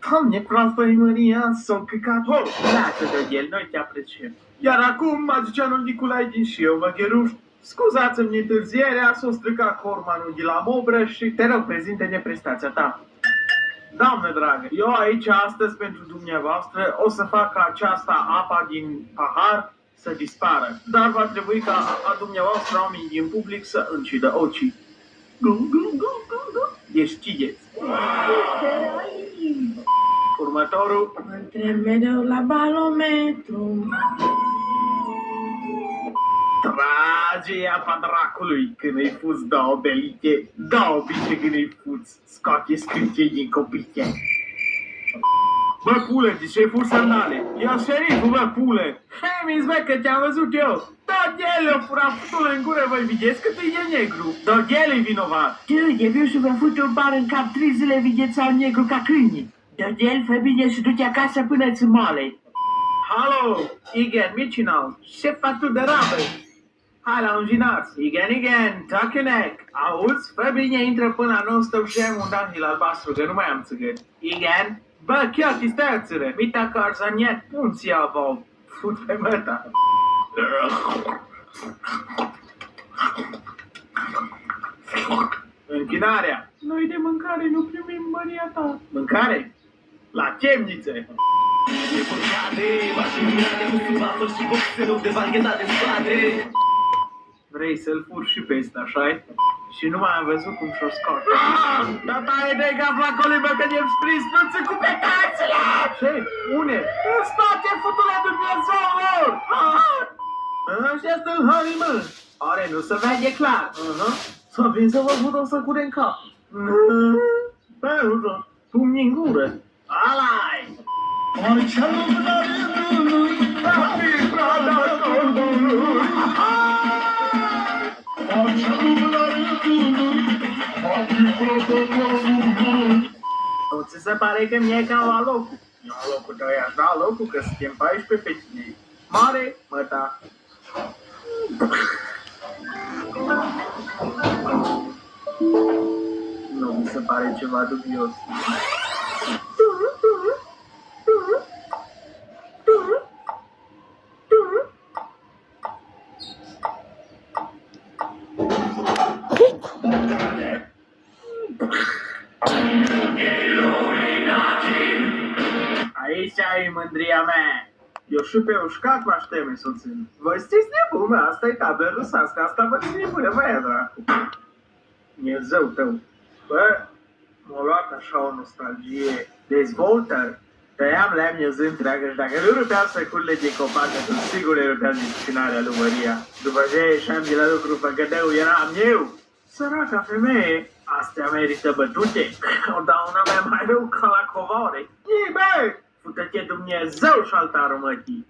Doamne, proastă Maria, s-o căcat. Lasă de el, noi te apreciem. Iar acum, magicianul Nicolae din Șiu, văgheruș, scuzați-mi întârzierea, s-o stricat cormanul de la mobră și te rog, prezinte-ne prestația ta. Doamne dragă, eu aici astăzi pentru dumneavoastră o să fac ca aceasta apa din pahar să dispară. Dar va trebui ca a dumneavoastră oamenii din public să închidă ochii. Deci știți. Următorul. Mă întreb mereu la balometru. Trage apa dracului când îi fuți două belite, două bice când îi fuți, scoate scânței din copite. Bă, pule, de ce-ai furs sandale? Ia șeriful, bă, pule! Hei, mi-ți bă, că te-am văzut eu! Dogel, o fura futul în gură, voi vedeți că e negru! Dogel e vinovat! De viu și vă fut un bar în cap 3 zile, vedeți al negru ca câini. Dogel, fă bine și du-te acasă până-ți moale. Halo, igen, micinal, ce faci tu de rabă? Hai la un ginas, igen, takenec. Auzi, fă bine, intră până la nostru și ai un danhil albastru, că nu mai am țigări. Igen? Bă, chiar ti stai țără, mita că arzaniet, punția vă fut pe măta. Închinarea. Noi de mâncare nu primim Maria ta. Mâncare? La temnițe. Vrei să-l furi și pe ăsta, așa-i? Și nu mai am văzut cum și-o scot. Tata e de gaflacului, bă, că ne-am sprins fruță cu petațele! Ce? Une? În spate, futule Dumnezeu lor! Ăștia-s tâlhării, mă! Are, nu se vede clar. Să vin să vă fut o să cure în cap. Bă, nu, pumni în gură. Alai! Nu ți se pare că mi-e cam la locul? Eu la locul tău i-aș da locul, că suntem 14 pe tine. Mare, măta. Nu mi se pare ceva dubios. Aici ai mândria mea. Eu și pe ușcat mă așteme să o țin. Voi știți nebune, asta e tabla rusească, asta vă ține până băia, dracu. E zău tău. Bă, m-a luat așa o nostalgie. Dezvoltări. Tăiam lemne zi întreagă și dacă nu rupeam săcurile de copac, atunci sigur îi rupeam din scinarea lui Maria. După ce ieșeam de la lucru făcădău, eram eu. Săraca femeie, astea merită bătute. O dau una mea mai rău ca la covoare. Ei, bă! Fută-te Dumnezeu și altarul mătii.